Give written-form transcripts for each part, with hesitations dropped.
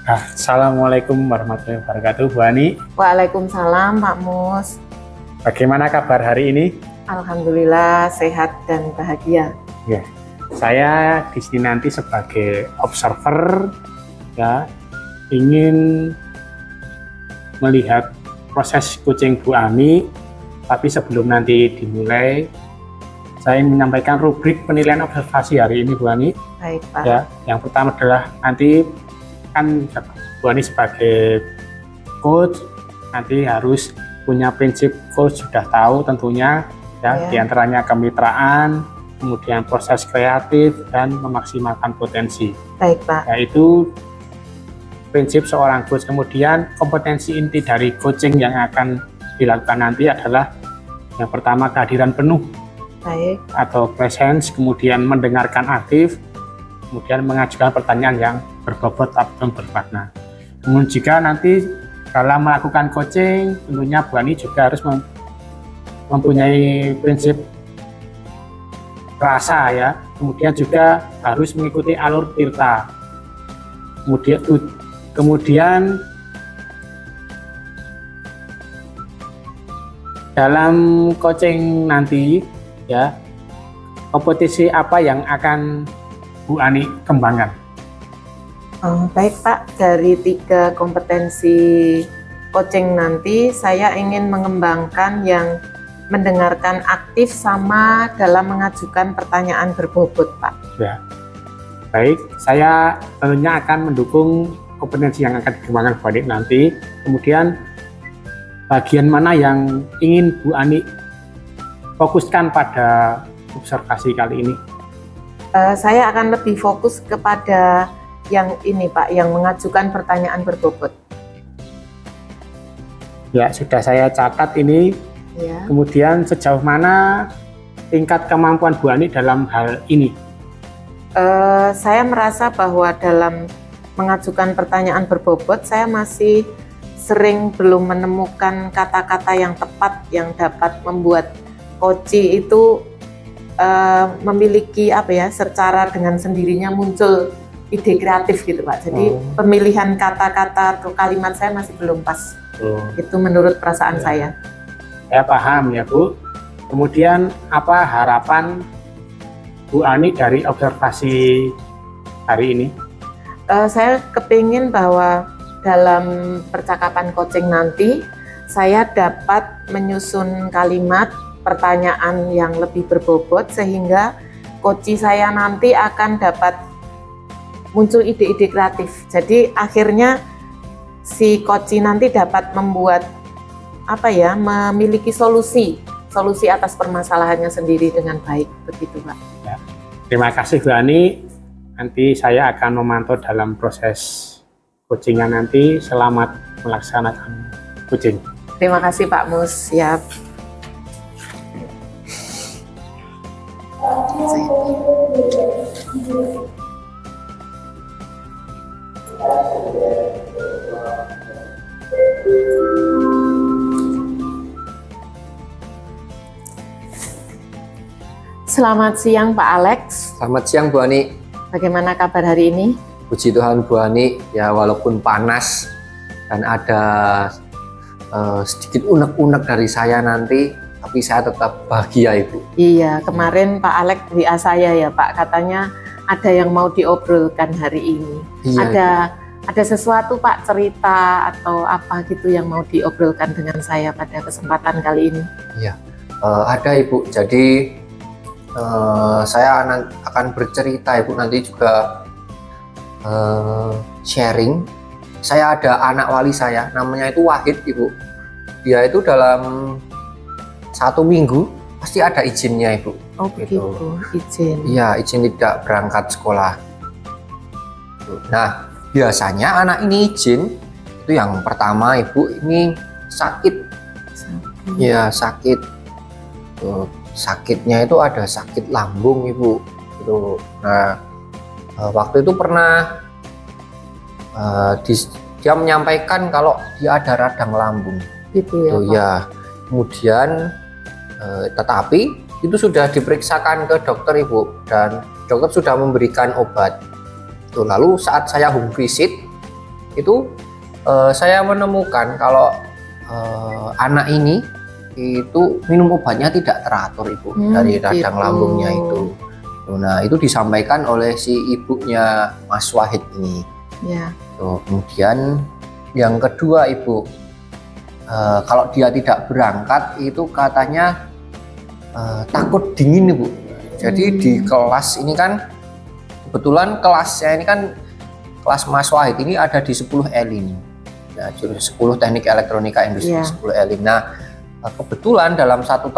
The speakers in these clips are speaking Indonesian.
Assalamualaikum warahmatullahi wabarakatuh, Bu Ani. Waalaikumsalam Pak Mus. Bagaimana kabar hari ini? Alhamdulillah sehat dan bahagia. Ya, saya di sini nanti sebagai observer, ya, ingin melihat proses coaching Bu Ani. Tapi sebelum nanti dimulai, saya ingin menyampaikan rubrik penilaian observasi hari ini, Bu Ani. Baik Pak. Ya, yang pertama adalah nanti kan Bu Ani sebagai coach nanti harus punya prinsip coach, sudah tahu tentunya ya, diantaranya kemitraan, kemudian proses kreatif dan memaksimalkan potensi. Baik Pak. Yaitu prinsip seorang coach. Kemudian kompetensi inti dari coaching yang akan dilakukan nanti adalah yang pertama kehadiran penuh. Baik. Atau presence, kemudian mendengarkan aktif, kemudian mengajukan pertanyaan yang berbobot atau bermakna. Kemudian jika nanti dalam melakukan coaching, tentunya Bu Ani juga harus mempunyai prinsip rasa ya. Kemudian juga harus mengikuti alur tirta. Kemudian dalam coaching nanti ya, kompetisi apa yang akan Bu Ani kembangkan? Baik Pak, dari 3 kompetensi coaching nanti saya ingin mengembangkan yang mendengarkan aktif sama dalam mengajukan pertanyaan berbobot Pak. Ya, baik, saya tentunya akan mendukung kompetensi yang akan dikembangkan Bu Ani nanti. Kemudian bagian mana yang ingin Bu Ani fokuskan pada observasi kali ini? Saya akan lebih fokus kepada yang ini Pak, yang mengajukan pertanyaan berbobot. Ya, sudah saya catat ini. Ya. Kemudian sejauh mana tingkat kemampuan Bu Ani dalam hal ini? Saya merasa bahwa dalam mengajukan pertanyaan berbobot, saya masih sering belum menemukan kata-kata yang tepat yang dapat membuat coachee itu memiliki secara dengan sendirinya muncul ide kreatif gitu Pak. Jadi pemilihan kata-kata atau kalimat saya masih belum pas. Itu menurut perasaan saya. Saya paham ya Bu. Kemudian apa harapan Bu Ani dari observasi hari ini? Saya kepingin bahwa dalam percakapan coaching nanti saya dapat menyusun kalimat pertanyaan yang lebih berbobot sehingga coachee saya nanti akan dapat muncul ide-ide kreatif. Jadi akhirnya si coachee nanti dapat membuat memiliki solusi atas permasalahannya sendiri dengan baik, begitu Pak. Ya. Terima kasih Bu Ani. Nanti saya akan memantau dalam proses coachingnya nanti. Selamat melaksanakan coaching. Terima kasih Pak Mus. Siap. Selamat siang Pak Alex. Selamat siang Bu Ani. Bagaimana kabar hari ini? Puji Tuhan Bu Ani, ya walaupun panas dan ada sedikit unek-unek dari saya nanti, tapi saya tetap bahagia Ibu. Iya, kemarin Pak Alex WA saya ya Pak, katanya ada yang mau diobrolkan hari ini. Iya, ada sesuatu Pak, cerita atau apa gitu yang mau diobrolkan dengan saya pada kesempatan kali ini? Iya, ada Ibu. Jadi saya akan bercerita Ibu, nanti juga sharing. Saya ada anak wali saya, namanya itu Wahid Ibu. Dia itu dalam 1 minggu pasti ada izinnya Ibu. Oh begitu, izin. Iya, izin tidak berangkat sekolah. Nah, biasanya anak ini izin itu yang pertama Ibu, ini sakit. Ya sakit. Sakitnya itu ada sakit lambung Ibu. Nah, waktu itu pernah dia menyampaikan kalau dia ada radang lambung. Gitu ya Pak. Ya. Kemudian tetapi itu sudah diperiksakan ke dokter Ibu, dan dokter sudah memberikan obat. Lalu saat saya home visit itu saya menemukan kalau anak ini itu minum obatnya tidak teratur Ibu, dari radang gitu. lambungnya itu. Nah, itu disampaikan oleh si ibunya Mas Wahid ini. Ya. Tuh, kemudian yang kedua Ibu, kalau dia tidak berangkat itu katanya takut dingin Ibu. Jadi di kelas ini kan kebetulan kelasnya ini kan kelas Mas Wahid ini ada di 10 Elin. Ya, jurusan 10 Teknik Elektronika Industri 10 Elin. Nah, kebetulan dalam satu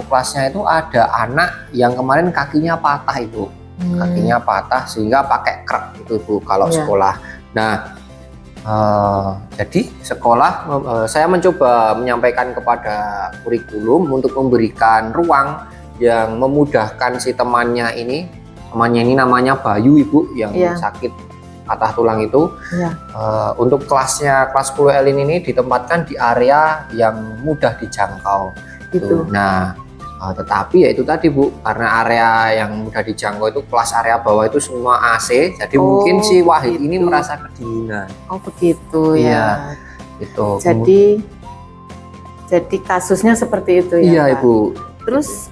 kelasnya itu ada anak yang kemarin kakinya patah Ibu. Kakinya patah sehingga pakai krek itu Ibu kalau sekolah. Nah, jadi sekolah saya mencoba menyampaikan kepada kurikulum untuk memberikan ruang yang memudahkan si temannya ini namanya Bayu Ibu yang sakit patah tulang itu. Untuk kelasnya kelas 10 Elin ini ditempatkan di area yang mudah dijangkau gitu. Nah, tetapi ya itu tadi Bu, karena area yang mudah dijangkau itu kelas area bawah itu semua AC, jadi mungkin si Wahid ini merasa kedinginan. Oh begitu ya. Itu. Jadi kasusnya seperti itu ya. Iya Pak? Ibu. Terus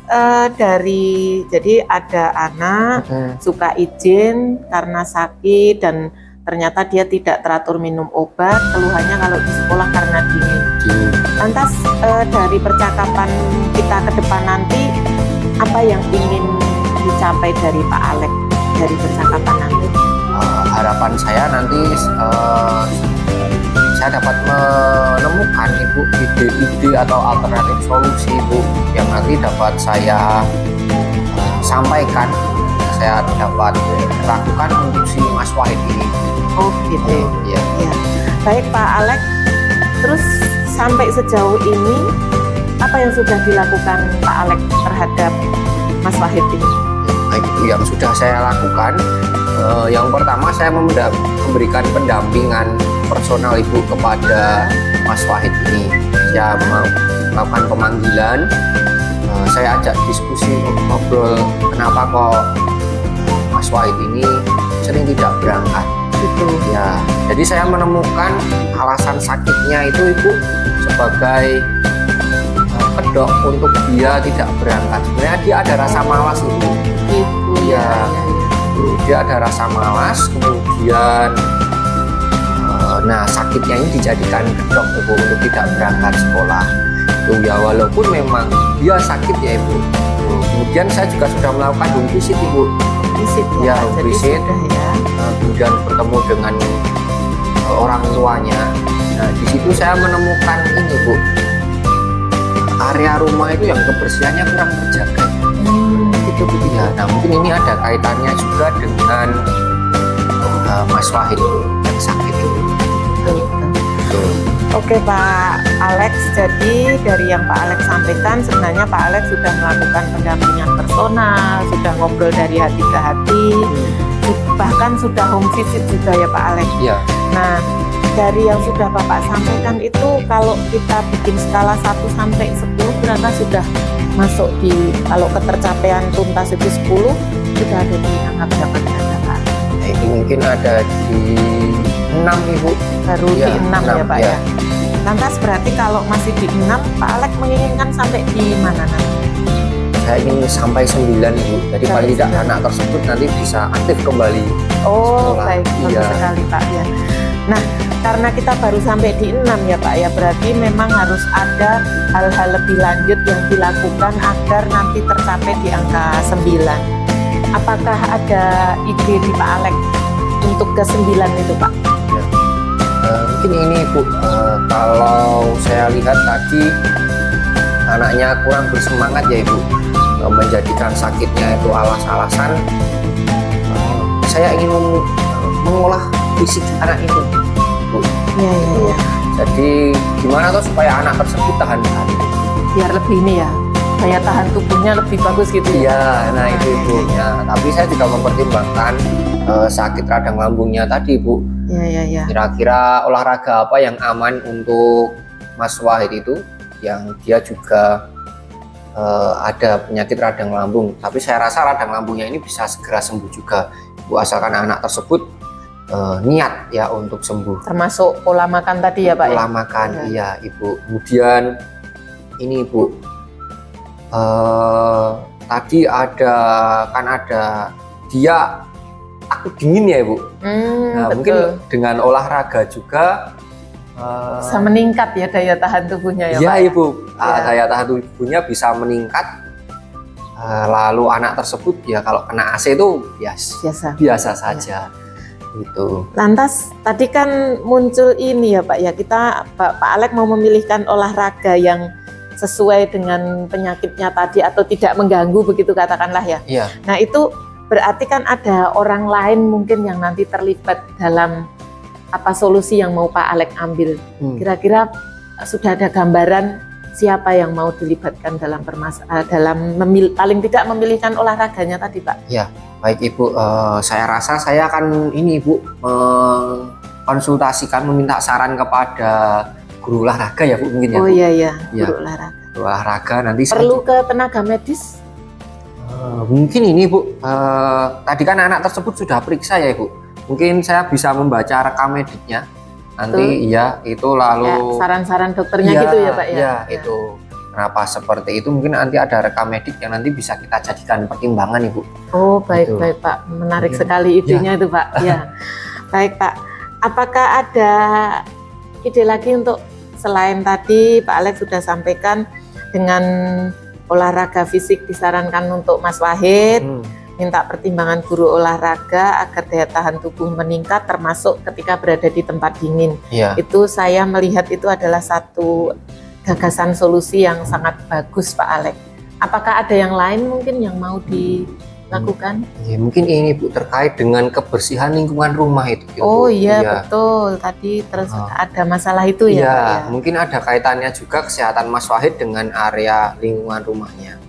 jadi ada anak suka izin karena sakit dan ternyata dia tidak teratur minum obat, keluhannya kalau di sekolah karena dingin. Lantas dari percakapan kita ke depan nanti, apa yang ingin dicapai dari Pak Alex dari percakapan nanti? Harapan saya nanti saya dapat menemukan Ibu ide-ide atau alternatif solusi Ibu yang nanti dapat saya sampaikan, saya dapat lakukan untuk si Mas Wahid ini. Oh gitu. Ya. Baik Pak Alex, terus sampai sejauh ini apa yang sudah dilakukan Pak Alex terhadap Mas Wahid ini? Baik Ibu, yang sudah saya lakukan, yang pertama saya memberikan pendampingan personal Ibu kepada Mas Wahid ini. Saya melakukan pemanggilan, saya ajak diskusi, ngobrol kenapa kok Mas Wahid ini sering tidak berangkat gitu ya. Jadi saya menemukan alasan sakitnya itu Ibu sebagai kedok untuk dia tidak berangkat. Sebenarnya dia ada rasa malas Ibu. Gitu ya. Dia ada rasa malas, kemudian nah sakitnya ini dijadikan kedok Ibu untuk tidak berangkat sekolah. Ya walaupun memang dia sakit ya Ibu. Kemudian saya juga sudah melakukan home visit Ibu. Home visit. Kemudian bertemu dengan orang tuanya. Nah di situ saya menemukan ini Bu, area rumah itu yang kebersihannya kurang terjaga. Ya, nah mungkin ini ada kaitannya juga dengan Mas Wahid yang sakit itu. Oke Pak Alex, jadi dari yang Pak Alex sampaikan sebenarnya Pak Alex sudah melakukan pendampingan personal, sudah ngobrol dari hati ke hati, bahkan sudah home visit juga ya Pak Alex. Iya. Nah dari yang sudah Bapak sampaikan itu kalau kita bikin skala 1 sampai 10 berapa sudah masuk di, kalau ketercapaian tuntas itu 10 sudah ada di angka berapa Pak? Ini mungkin ada di 6 Ibu. Baru ya, di 6 ya Pak ya. Lantas berarti kalau masih di 6 Pak Alex menginginkan sampai di mana nanti? Saya ingin sampai 9 Ibu. Jadi paling tidak anak tersebut nanti bisa aktif kembali. Oh sekolah. Baik, bagus sekali Pak ya. Nah karena kita baru sampai di 6 ya Pak ya, berarti memang harus ada hal-hal lebih lanjut yang dilakukan agar nanti tercapai di angka 9. Apakah ada ide di Pak Alex untuk ke 9 itu Pak? Mungkin ini Bu, kalau saya lihat tadi anaknya kurang bersemangat ya Ibu, menjadikan sakitnya itu alas-alasan. Saya ingin mengolah fisik anak itu Bu. Ya. Jadi gimana tuh supaya anak tersebut tahan tahan? Biar lebih ini ya, daya tahan tubuhnya lebih bagus gitu ya. Iya, nah itu Ibu. Ya, tapi saya juga mempertimbangkan sakit radang lambungnya tadi Bu. Ya. Kira-kira olahraga apa yang aman untuk Mas Wahid itu, yang dia juga ada penyakit radang lambung. Tapi saya rasa radang lambungnya ini bisa segera sembuh juga Bu, asalkan anak tersebut niat ya untuk sembuh. Termasuk pola makan tadi ya Pak Pola ya? makan, iya Ibu. Kemudian ini Ibu, tadi ada dia takut dingin ya Ibu. Nah, Betul. mungkin dengan olahraga juga Bisa meningkat ya daya tahan tubuhnya ya iya Pak? Ibu, Ya. daya tahan tubuhnya bisa meningkat. Lalu anak tersebut ya kalau kena AC itu Biasa. biasa saja gitu. Lantas tadi kan muncul ini ya Pak ya, Pak Alex mau memilihkan olahraga yang sesuai dengan penyakitnya tadi atau tidak mengganggu begitu katakanlah ya. Iya. Nah itu berarti kan ada orang lain mungkin yang nanti terlibat dalam apa solusi yang mau Pak Alex ambil. Kira-kira sudah ada gambaran siapa yang mau dilibatkan dalam paling tidak memilihkan olahraganya tadi Pak? Ya, baik Ibu, saya rasa saya akan ini Ibu konsultasikan, meminta saran kepada guru olahraga ya Bu mungkin ya. Oh Bu? iya, Ya. guru olahraga. Guru olahraga nanti Perlu ke tenaga medis? mungkin ini Bu, tadi kan anak tersebut sudah periksa ya Ibu. Mungkin saya bisa membaca rekam mediknya. Nanti iya itu lalu Ya, saran-saran dokternya gitu ya Pak ya? Iya, itu. Kenapa seperti itu? Mungkin nanti ada rekam medik yang nanti bisa kita jadikan pertimbangan Ibu. Oh baik Gitu. baik Pak, menarik Mungkin. sekali idenya itu Pak. Ya, baik Pak. Apakah ada ide lagi untuk selain tadi Pak Alex sudah sampaikan dengan olahraga fisik disarankan untuk Mas Wahid, minta pertimbangan guru olahraga agar daya tahan tubuh meningkat termasuk ketika berada di tempat dingin. Iya. Itu saya melihat itu adalah satu gagasan solusi yang sangat bagus Pak Alex. Apakah ada yang lain mungkin yang mau dilakukan? Ya, mungkin ini Bu terkait dengan kebersihan lingkungan rumah itu. Oh Bu. iya betul, tadi terus ada masalah itu ya, Iya, Pak, ya? mungkin ada kaitannya juga kesehatan Mas Wahid dengan area lingkungan rumahnya.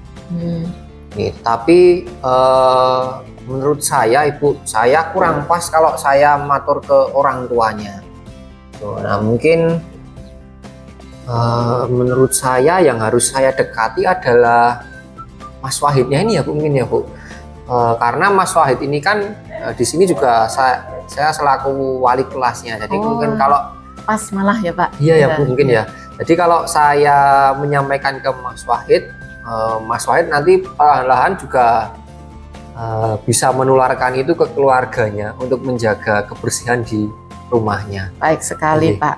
Nih, tapi menurut saya Ibu, saya kurang pas kalau saya matur ke orang tuanya. Tuh, nah mungkin menurut saya yang harus saya dekati adalah Mas Wahidnya ini ya Bu, mungkin ya Bu. Karena Mas Wahid ini kan di sini juga saya selaku wali kelasnya. Jadi mungkin kalau pas malah ya Pak. iya ya Bu mungkin ya. Jadi kalau saya menyampaikan ke Mas Wahid, Mas Wahid nanti perlahan-lahan juga bisa menularkan itu ke keluarganya untuk menjaga kebersihan di rumahnya. Baik sekali Oke. Pak.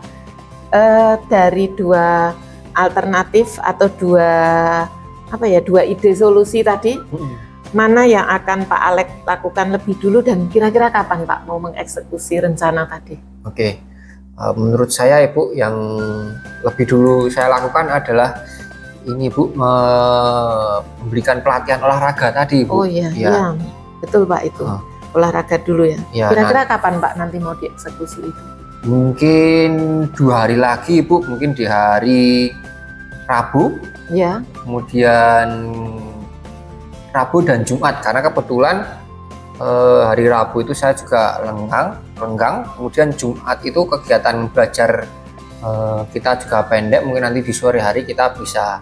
Dari dua alternatif atau dua ide solusi tadi, mana yang akan Pak Alex lakukan lebih dulu dan kira-kira kapan Pak mau mengeksekusi rencana tadi? Oke, menurut saya Ibu yang lebih dulu saya lakukan adalah ini Bu, memberikan pelatihan olahraga tadi Bu. Oh iya, iya. Betul Pak itu. Olahraga dulu ya. Ya, Kira-kira kapan Pak nanti mau dieksekusi itu? mungkin 2 hari lagi Bu, mungkin di hari Rabu, Ya. kemudian Rabu dan Jumat, karena kebetulan hari Rabu itu saya juga renggang, kemudian Jumat itu kegiatan belajar kita juga pendek, mungkin nanti di sore hari kita bisa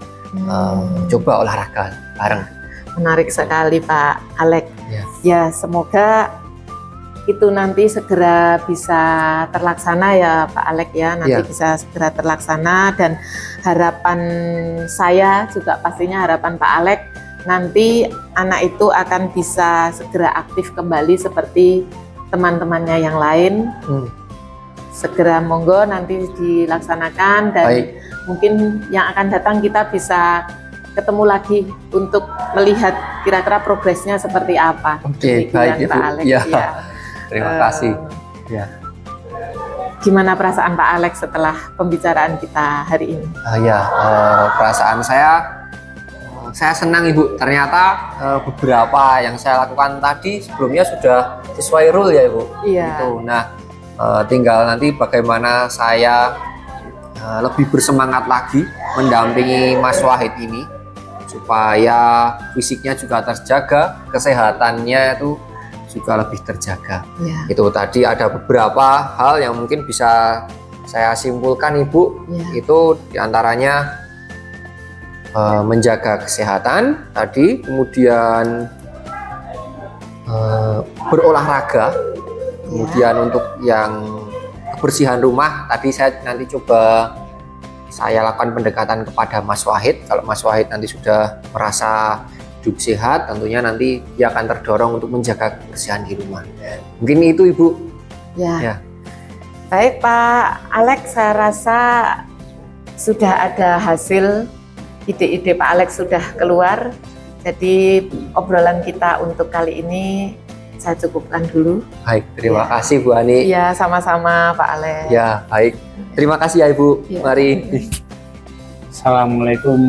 coba olahraga bareng. Menarik sekali Pak Alex. Ya. Ya semoga itu nanti segera bisa terlaksana ya Pak Alex ya, nanti Ya. bisa segera terlaksana dan harapan saya juga pastinya harapan Pak Alex nanti anak itu akan bisa segera aktif kembali seperti teman-temannya yang lain. Segera monggo nanti dilaksanakan dan Baik. mungkin yang akan datang kita bisa ketemu lagi untuk melihat kira-kira progresnya seperti apa. Oke, Demikian, baik Ibu. Pak Alex. Ya. Ya. Terima kasih. Ya. Gimana perasaan Pak Alex setelah pembicaraan kita hari ini? Perasaan saya senang Ibu. Ternyata beberapa yang saya lakukan tadi sebelumnya sudah sesuai rule ya Ibu. Iya. Gitu. Nah, tinggal nanti bagaimana saya lebih bersemangat lagi mendampingi Mas Wahid ini supaya fisiknya juga terjaga, kesehatannya itu juga lebih terjaga. Ya. Itu tadi ada beberapa hal yang mungkin bisa saya simpulkan Ibu. Ya. Itu diantaranya menjaga kesehatan tadi, kemudian berolahraga Kemudian untuk yang kebersihan rumah tadi saya nanti coba saya lakukan pendekatan kepada Mas Wahid. Kalau Mas Wahid nanti sudah merasa hidup sehat, tentunya nanti dia akan terdorong untuk menjaga kebersihan di rumah. Mungkin itu Ibu. Ya. Baik Pak Alex, saya rasa sudah ada hasil, ide-ide Pak Alex sudah keluar. Jadi obrolan kita untuk kali ini saya cukupkan dulu. Baik, terima kasih Bu Ani. Iya, sama-sama Pak Alex. Ya, baik. Terima kasih ya Ibu. Ya, Mari. Assalamualaikum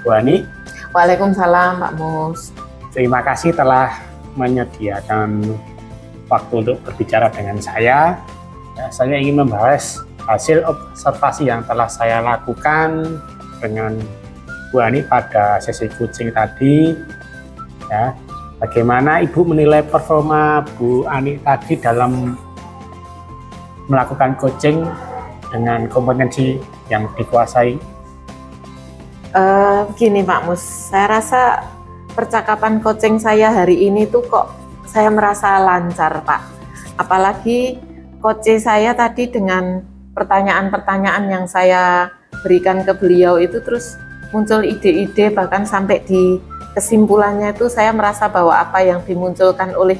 Bu Ani. Waalaikumsalam Pak Mus. Terima kasih telah menyediakan waktu untuk berbicara dengan saya. Ya, saya ingin membahas hasil observasi yang telah saya lakukan dengan Bu Ani pada sesi coaching tadi. Ya, bagaimana Ibu menilai performa Bu Ani tadi dalam melakukan coaching dengan kompetensi yang dikuasai? Begini Pak Mus, saya rasa percakapan coaching saya hari ini tuh kok saya merasa lancar Pak. Apalagi coach saya tadi dengan pertanyaan-pertanyaan yang saya berikan ke beliau itu terus muncul ide-ide, bahkan sampai di kesimpulannya itu saya merasa bahwa apa yang dimunculkan oleh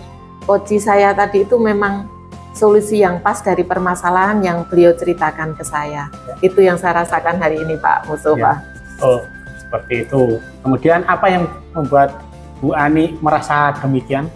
coach saya tadi itu memang solusi yang pas dari permasalahan yang beliau ceritakan ke saya. Itu yang saya rasakan hari ini Pak Mustafa. Oh, seperti itu. Kemudian apa yang membuat Bu Ani merasa demikian?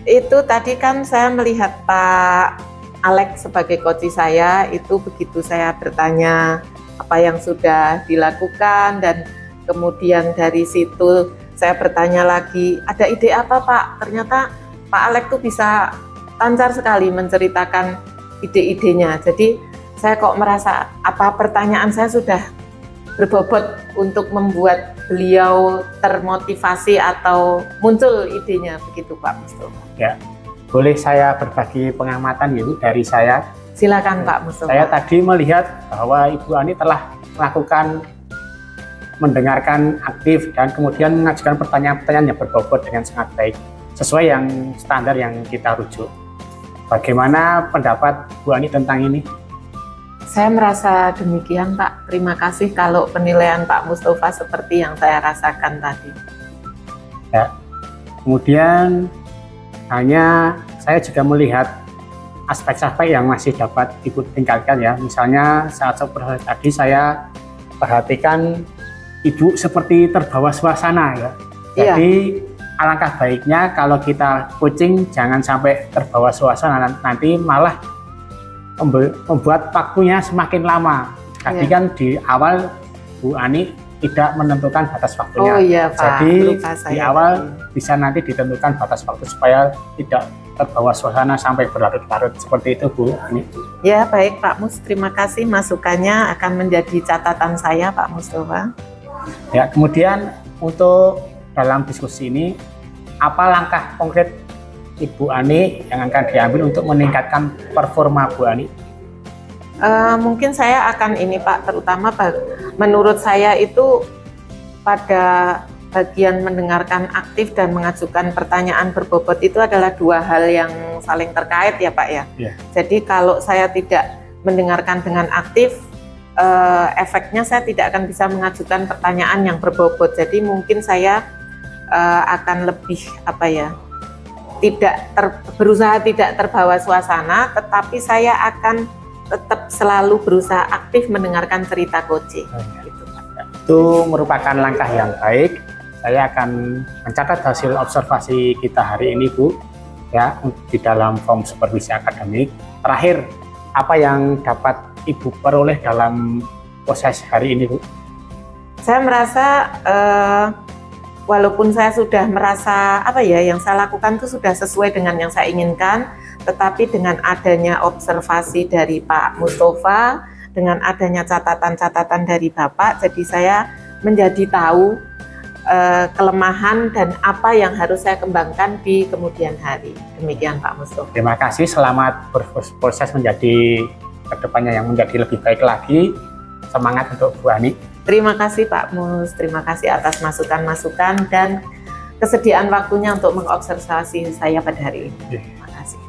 Itu tadi kan saya melihat Pak Alex sebagai coach saya, itu begitu saya bertanya apa yang sudah dilakukan dan kemudian dari situ saya bertanya lagi, ada ide apa Pak? Ternyata Pak Alex tuh bisa lancar sekali menceritakan ide-idenya. Jadi saya kok merasa apa pertanyaan saya sudah berbobot untuk membuat beliau termotivasi atau muncul idenya, begitu Pak Mustafa. Ya, boleh saya berbagi pengamatan gitu dari saya? Silakan Pak Mustafa. Saya tadi melihat bahwa Ibu Ani telah melakukan mendengarkan aktif dan kemudian mengajukan pertanyaan-pertanyaan yang berbobot dengan sangat baik, sesuai yang standar yang kita rujuk. Bagaimana pendapat Bu Ani tentang ini? Saya merasa demikian Pak. Terima kasih kalau penilaian Pak Mustafa seperti yang saya rasakan tadi. Ya. Kemudian hanya saya juga melihat aspek-aspek yang masih dapat Ibu tingkatkan ya. Misalnya saat seperti tadi saya perhatikan Ibu seperti terbawa suasana ya. Jadi alangkah baiknya kalau kita coaching jangan sampai terbawa suasana, nanti malah membuat waktunya semakin lama. Tadi kan di awal Bu Ani tidak menentukan batas waktunya. Oh iya Pak. Jadi di awal bisa nanti ditentukan batas waktu supaya tidak terbawa suasana sampai berlarut-larut seperti itu Bu Ani. Ya baik Pak Mus, terima kasih masukannya akan menjadi catatan saya Pak Mustafa. Ya, kemudian untuk dalam diskusi ini apa langkah konkret Ibu Ani yang akan diambil untuk meningkatkan performa Bu Ani? Mungkin saya akan ini Pak, terutama menurut saya itu pada bagian mendengarkan aktif dan mengajukan pertanyaan berbobot itu adalah dua hal yang saling terkait ya Pak ya. Jadi kalau saya tidak mendengarkan dengan aktif, efeknya saya tidak akan bisa mengajukan pertanyaan yang berbobot. Jadi mungkin saya akan lebih berusaha tidak terbawa suasana, tetapi saya akan tetap selalu berusaha aktif mendengarkan cerita coaching. Itu merupakan langkah yang baik. Saya akan mencatat hasil observasi kita hari ini Bu ya di dalam form supervisi akademik. Terakhir, apa yang dapat Ibu peroleh dalam proses hari ini Bu? Saya merasa walaupun saya sudah merasa yang saya lakukan itu sudah sesuai dengan yang saya inginkan, tetapi dengan adanya observasi dari Pak Mustafa, dengan adanya catatan-catatan dari Bapak, jadi saya menjadi tahu kelemahan dan apa yang harus saya kembangkan di kemudian hari. Demikian Pak Mustafa. Terima kasih, selamat berproses menjadi kedepannya yang menjadi lebih baik lagi. Semangat untuk Bu Ani. Terima kasih Pak Mus, terima kasih atas masukan-masukan dan kesediaan waktunya untuk mengobservasi saya pada hari ini. Terima kasih.